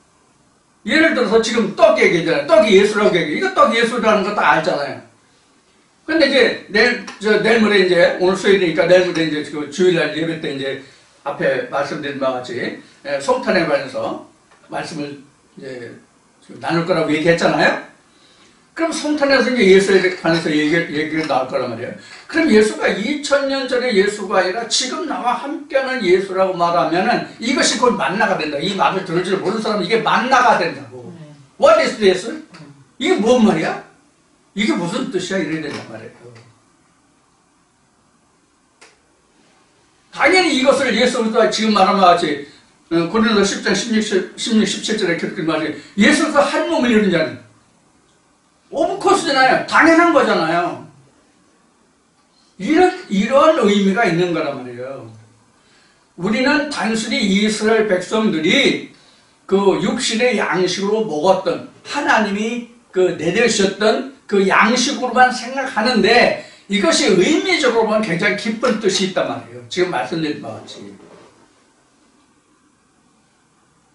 예를 들어서 지금 떡 얘기잖아요. 떡이 예수라고 얘기해. 이거 떡 예수라는 거 다 알잖아요. 근데 이제 내일 모레 이제 오늘 수요일이니까 내일 모레 이제 그 주일날 예배 때 이제 앞에 말씀드린 바와 같이 성탄에 관해서 말씀을 이제 나눌 거라고 얘기했잖아요. 그럼 성탄에서 이제 예수에 관해서 얘기를 나올 거란 말이에요. 그럼 예수가 2000년 전에 예수가 아니라 지금 나와 함께하는 예수라고 말하면은 이것이 곧 만나가 된다. 이 말을 들을 줄 모르는 사람은 이게 만나가 된다고. What is this? 이게 뭔 말이야? 이게 무슨 뜻이야? 이래야 된단 말이에요. 당연히 이것을 예수가 지금 말한 것 같이 고린도서 10장 16, 17절에 그렇게 말해요. 예수가 한 몸을 이룬 자는 오브코스잖아요. 당연한 거잖아요. 이런 의미가 있는 거란 말이에요. 우리는 단순히 이스라엘 백성들이 그 육신의 양식으로 먹었던 하나님이 내려주셨던 그 양식으로만 생각하는데 이것이 의미적으로 보면 굉장히 깊은 뜻이 있단 말이에요. 지금 말씀드린 바와 같이.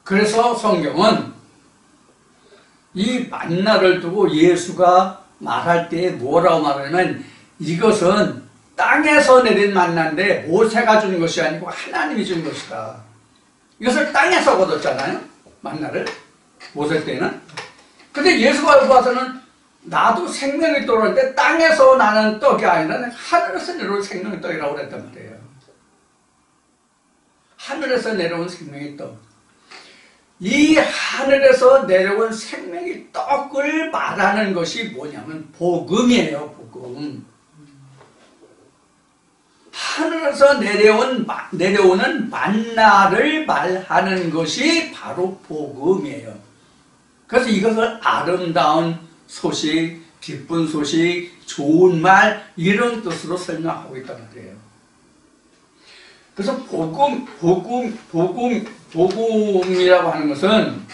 그래서 성경은 이 만나를 두고 예수가 말할 때 뭐라고 말하냐면 이것은 땅에서 내린 만나인데 모세가 준 것이 아니고 하나님이 준 것이다. 이것을 땅에서 얻었잖아요. 만나를. 모세 때는. 근데 예수가 와서는 나도 생명의 떡인데 땅에서 나는 떡이 아니라 하늘에서 내려온 생명의 떡이라고 그랬단 말이에요. 하늘에서 내려온 생명의 떡. 이 하늘에서 내려온 생명의 떡을 말하는 것이 뭐냐면 복음이에요. 복음. 하늘에서 내려오는 만나를 말하는 것이 바로 복음이에요. 그래서 이것을 아름다운 소식, 기쁜 소식, 좋은 말 이런 뜻으로 설명하고 있단 말이에요. 그래서 복음이라고 하는 것은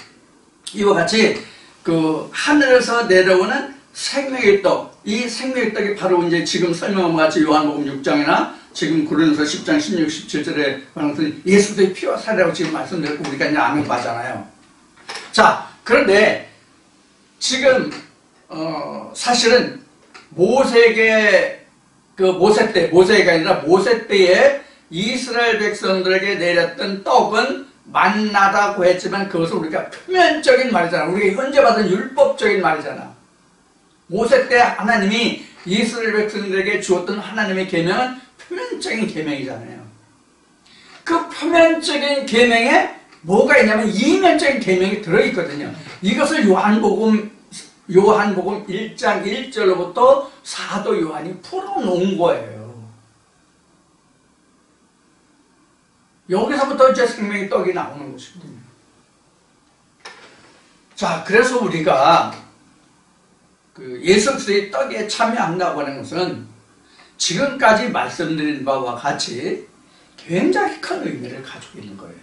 이와 같이 그 하늘에서 내려오는 생명의 떡, 이 생명의 떡이 바로 이제 지금 설명한 것 같이 요한복음 6장이나 지금 고린도서 10장 16, 17절에 말하는 예수의 피와 살이라고 지금 말씀드렸고 우리가 이제 아는 바잖아요. 자, 그런데 지금 사실은 모세에게 모세가 아니라 모세 때에 이스라엘 백성들에게 내렸던 떡은 만나다고 했지만 그것은 우리가 표면적인 말이잖아. 우리가 현재 받은 율법적인 말이잖아. 모세 때 하나님이 이스라엘 백성들에게 주었던 하나님의 계명은 표면적인 계명이잖아요. 그 표면적인 계명에 뭐가 있냐면 이면적인 계명이 들어있거든요. 이것을 요한복음 1장 1절로부터 사도 요한이 풀어놓은 거예요. 여기서부터 이제 생명의 떡이 나오는 것이거든요. 자, 그래서 우리가 예수 그리스도의 떡에 참여한다고 하는 것은 지금까지 말씀드린 바와 같이 굉장히 큰 의미를 가지고 있는 거예요.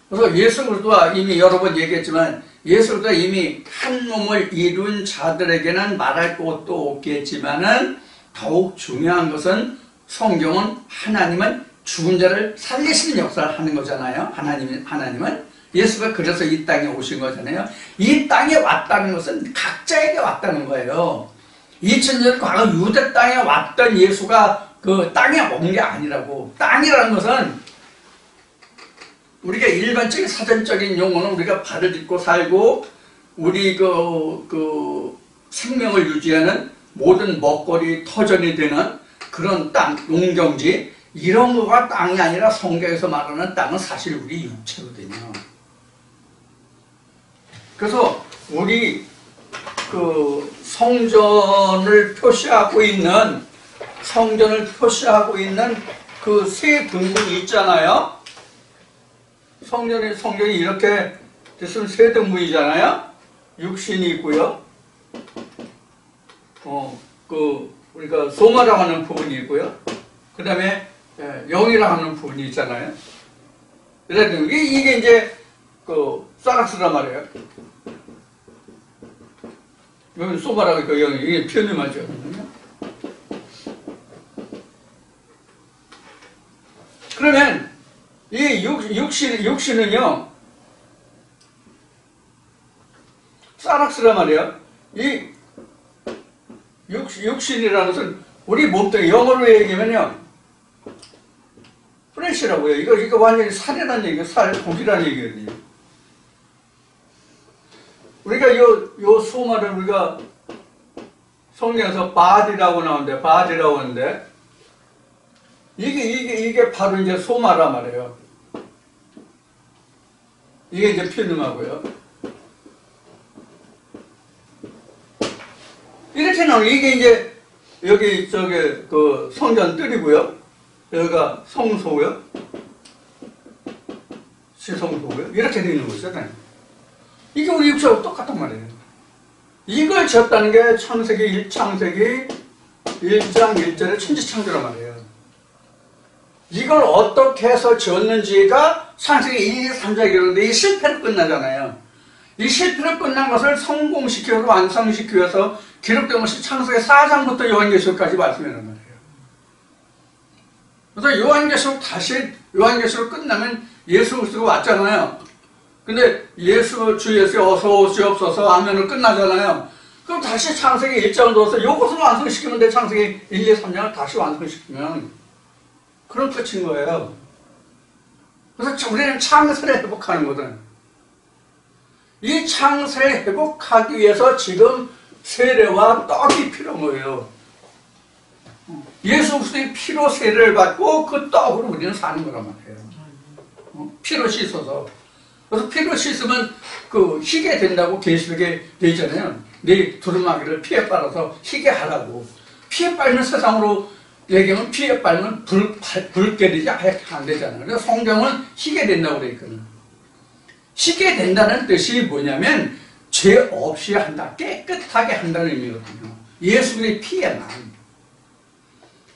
그래서 예수 그리스도와 이미 여러 번 얘기했지만 예수 그리스도가 이미 한 몸을 이룬 자들에게는 말할 것도 없겠지만은 더욱 중요한 것은 성경은 하나님은 죽은 자를 살리시는 역사를 하는 거잖아요. 하나님은 예수가 그래서 이 땅에 오신 거잖아요. 이 땅에 왔다는 것은 각자에게 왔다는 거예요. 2000년 과거 유대 땅에 왔던 예수가 그 땅에 온 게 아니라고. 땅이라는 것은 우리가 일반적인 사전적인 용어는 우리가 발을 딛고 살고 우리 그 생명을 유지하는 모든 먹거리 터전이 되는 그런 땅, 농경지 이런 거가 땅이 아니라 성경에서 말하는 땅은 사실 우리 육체거든요. 그래서 우리 그 성전을 표시하고 있는 그 세 등분이 있잖아요. 성전이 이렇게 됐으면 세 등분이잖아요. 육신이 있고요. 우리가 소마라고 하는 부분이 있고요. 그 다음에 영이라고 하는 부분이 있잖아요. 그래서 이게 이제 사락스란 말이에요. 여기 소마라고 그 영이 이게 표현이 맞죠. 그러면 이 육신은요 사락스란 말이에요. 이 육신이라는 것은 우리 몸뚱이 영어로 얘기하면요 플래시라고요. 이거 완전히 살이라는 얘기예요. 고기라는 얘기거든요. 우리가 요 소마를 우리가 성경에서 바디라고 하는데 이게 바로 이제 소마란 말이에요. 이게 이제 필름하고요. 이렇게 나오면 이게 이제 여기 그 성전 뜰이고요. 여기가 성소고요. 시성소고요. 이렇게 되어 있는 것이잖아요. 이게 우리 육체하고 똑같단 말이에요. 이걸 지었다는 게 창세기 1장 1절의 천지창조란 말이에요. 이걸 어떻게 해서 지었는지가 창세기 1, 2, 3장 이러는데 이 실패로 끝나잖아요. 이 실패로 끝난 것을 성공시켜서 완성시키면서 기록된 것이 창세기 4장부터 요한계시록까지 말씀하는 말이에요. 그래서 요한계시록 끝나면 예수 그리스도가 왔잖아요. 근데 주 예수 어서 오시옵소서 하면은 끝나잖아요. 그럼 다시 창세기 1장을 넣어서 이것을 완성시키면 돼. 창세기 1, 2, 3장을 다시 완성시키면 그런 끝인 거예요. 그래서 우리는 창세를 회복하는 거든. 이 창세를 회복하기 위해서 지금 세례와 떡이 필요한 거예요. 예수 그리스도의 피로 세례를 받고 그 떡으로 우리는 사는 거란 말이에요. 피로 씻어서. 그래서 피로 씻으면 희게 된다고 계시록에 되어 있잖아요. 네 두루마기를 피에 빨아서 희게 하라고. 피에 빨면 세상으로 얘기하면 피에 빨면 붉게 되지 하얗게 안 되잖아요. 그래서 성경은 희게 된다고 되어 있거든요. 희게 된다는 뜻이 뭐냐면 죄 없이 한다, 깨끗하게 한다는 의미거든요. 예수의 피에만.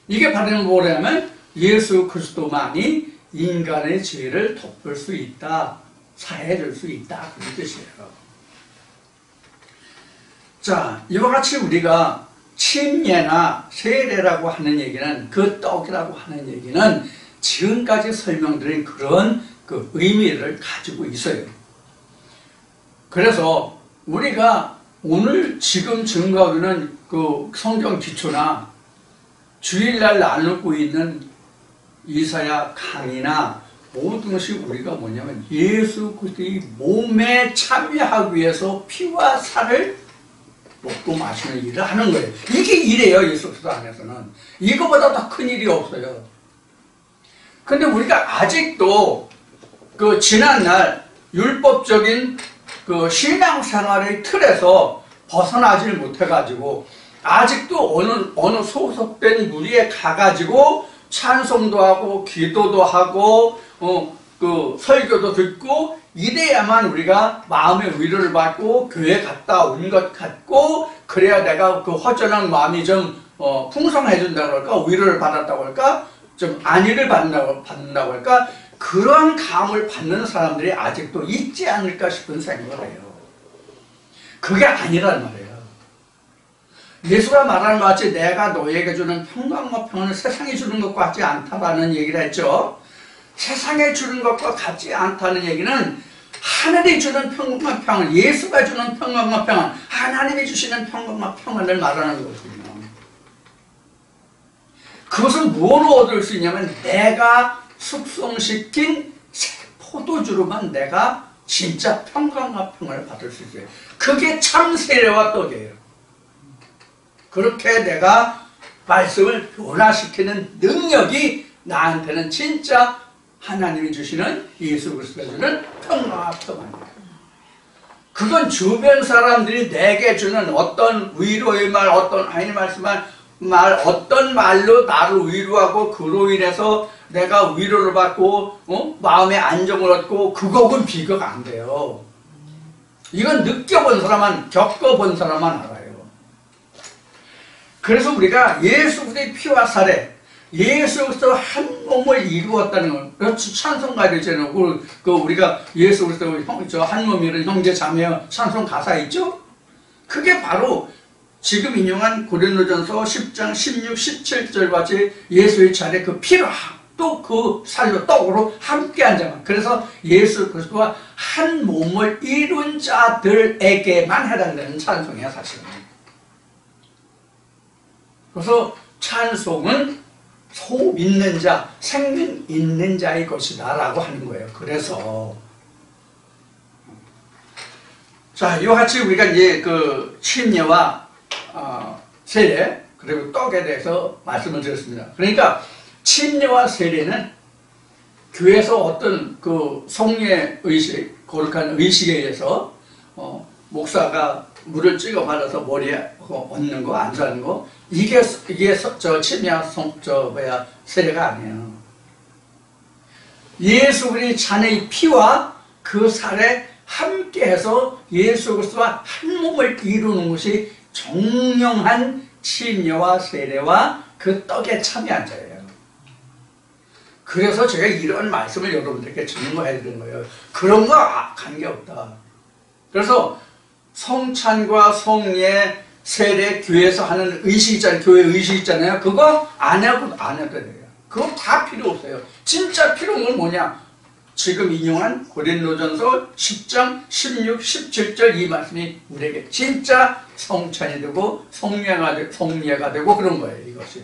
이게 바로 뭐냐면 예수 그리스도만이 인간의 죄를 덮을 수 있다, 사해줄 수 있다, 그런 뜻이에요. 자, 이와 같이 우리가 침례나 세례라고 하는 얘기는, 그 떡이라고 하는 얘기는 지금까지 설명드린 그런 그 의미를 가지고 있어요. 그래서 우리가 오늘 지금 증거하고 있는 그 성경 기초나 주일날 나누고 있는 이사야 강의나 모든 것이 우리가 뭐냐면 예수 그리스도의 몸에 참여하기 위해서 피와 살을 먹고 마시는 일을 하는 거예요. 이게 일이에요. 예수 그리스도 안에서는. 이거보다 더 큰 일이 없어요. 근데 우리가 아직도 그 지난날 율법적인 그 신앙생활의 틀에서 벗어나질 못해가지고 아직도 어느 소속된 무리에 가가지고 찬송도 하고 기도도 하고 그 설교도 듣고 이래야만 우리가 마음의 위로를 받고 교회 갔다 온 것 같고 그래야 내가 그 허전한 마음이 좀 풍성해진다고 할까, 위로를 받았다고 할까, 좀 안위를 받는다고 할까, 그런 감을 받는 사람들이 아직도 있지 않을까 싶은 생각을 해요. 그게 아니란 말이에요. 예수가 말하는 것 같이 내가 너에게 주는 평강과 평안은 세상이 주는 것과 같지 않다라는 얘기를 했죠. 세상에 주는 것과 같지 않다는 얘기는 하늘이 주는 평강과 평안, 예수가 주는 평강과 평안, 하나님이 주시는 평강과 평안을 말하는 거거든요. 그것은 무엇으로 얻을 수 있냐면 내가 숙성시킨 포도주로만 내가 진짜 평강과 평안을 받을 수 있어요. 그게 참 세례와 떡이에요. 그렇게 내가 말씀을 변화시키는 능력이 나한테는 진짜 하나님이 주시는 예수 그리스도가 주는 평화와 평안이에요. 그건 주변 사람들이 내게 주는 어떤 위로의 말, 어떤 하나님 말씀만 말, 어떤 말로 나를 위로하고 그로 인해서 내가 위로를 받고 마음의 안정을 얻고 그거는 비교가 안 돼요. 이건 느껴본 사람만, 겪어본 사람만 알아요. 그래서 우리가 예수 그리스도의 피와 살에 예수 그리스도 한 몸을 이루었다는 걸 찬송가이잖아요. 그 우리가 예수 그리스도 한 몸이라는 형제 자매 찬송 가사 있죠? 그게 바로 지금 인용한 고린도전서 10장 16, 17절 같이 예수의 차례 그 피로 또 그 살로 떡으로 함께 앉아만. 그래서 예수 그리스도와 한 몸을 이룬 자들에게만 해당되는 찬송이야 사실은. 그래서 찬송은 소 믿는 자, 생명 있는 자의 것이다 라고 하는 거예요. 그래서 자, 이와 같이 우리가 이제 그 침례와 세례 그리고 떡에 대해서 말씀을 드렸습니다. 그러니까 침례와 세례는 교회에서 어떤 그 성례 의식, 거룩한 의식에 의해서 목사가 물을 찍어 발라서 머리에 얹는 거, 안수하는 거, 이게 저 침례와 세례가 아니에요. 예수 그리스도의 잔의 피와 그 살에 함께해서 예수 그리스도와 한 몸을 이루는 것이 정령한 침례와 세례와 그 떡에 참여한 자예요. 그래서 제가 이런 말씀을 여러분들께 증거해 드리는 거예요. 그런 거 관계없다. 그래서 성찬과 성례, 세례, 교회에서 하는 의식 있잖아요. 교회 의식 있잖아요. 그거 안 해도 돼요. 그거 다 필요 없어요. 진짜 필요한 건 뭐냐? 지금 인용한 고린도전서 10장 16, 17절 이 말씀이 우리에게 진짜 성찬이 되고 성례가 되고 그런 거예요. 이것이.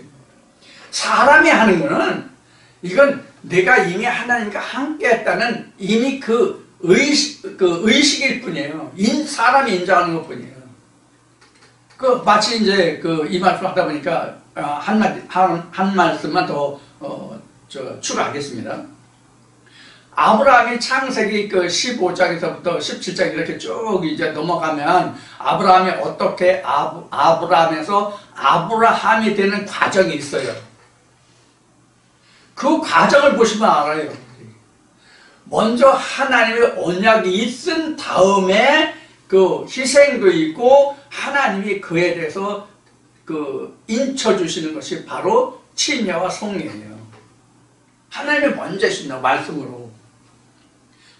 사람이 하는 거는 이건 내가 이미 하나님과 함께 했다는 이미 그 의식일 뿐이에요. 사람이 인정하는 것 뿐이에요. 마치 이제 이 말씀 하다 보니까 한 말씀만 더 추가하겠습니다. 아브라함이 창세기 15장에서부터 17장 이렇게 쭉 이제 넘어가면 아브라함이 어떻게 아브라함에서 아브라함이 되는 과정이 있어요. 그 과정을 보시면 알아요. 먼저 하나님의 언약이 있은 다음에 그 희생도 있고 하나님이 그에 대해서 인쳐주시는 것이 바로 침례와 성례예요. 하나님이 먼저 하신다 말씀으로.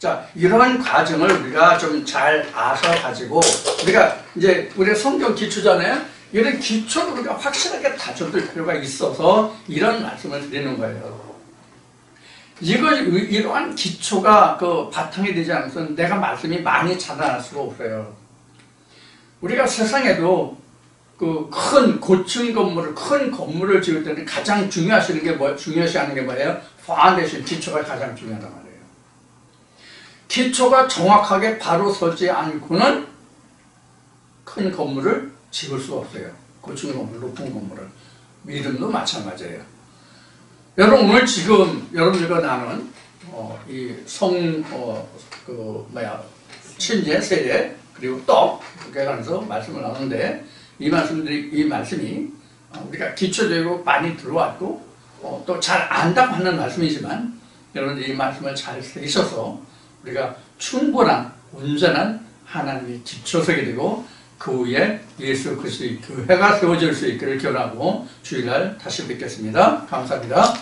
자, 이러한 과정을 우리가 좀 잘 아서 가지고 우리가 이제 우리 성경 기초잖아요. 이런 기초를 우리가 확실하게 다져둘 필요가 있어서 이런 말씀을 드리는 거예요. 이러한 기초가 그 바탕이 되지 않고서 내가 말씀이 많이 자라날 수가 없어요. 우리가 세상에도 그 큰 고층 건물을, 큰 건물을 지을 때는 가장 중요시하는 게 뭐예요? 파운데이션, 기초가 가장 중요하단 말이에요. 기초가 정확하게 바로 서지 않고는 큰 건물을 지을 수 없어요. 고층 건물, 높은 건물을. 믿음도 마찬가지예요. 여러분, 오늘 지금 여러분들과 나눈 침제, 세례, 그리고 떡, 그렇게 관해서 말씀을 나누는데, 이 말씀이 우리가 기초적으로 많이 들어왔고, 또 잘 안다고 하는 말씀이지만, 여러분들 이 말씀을 잘 쓰셔서 우리가 충분한, 온전한 하나님의 기초석이 되고, 그 위에 예수 그리스도의 교회가 세워질 수 있기를 기원하고 주일날 다시 뵙겠습니다. 감사합니다.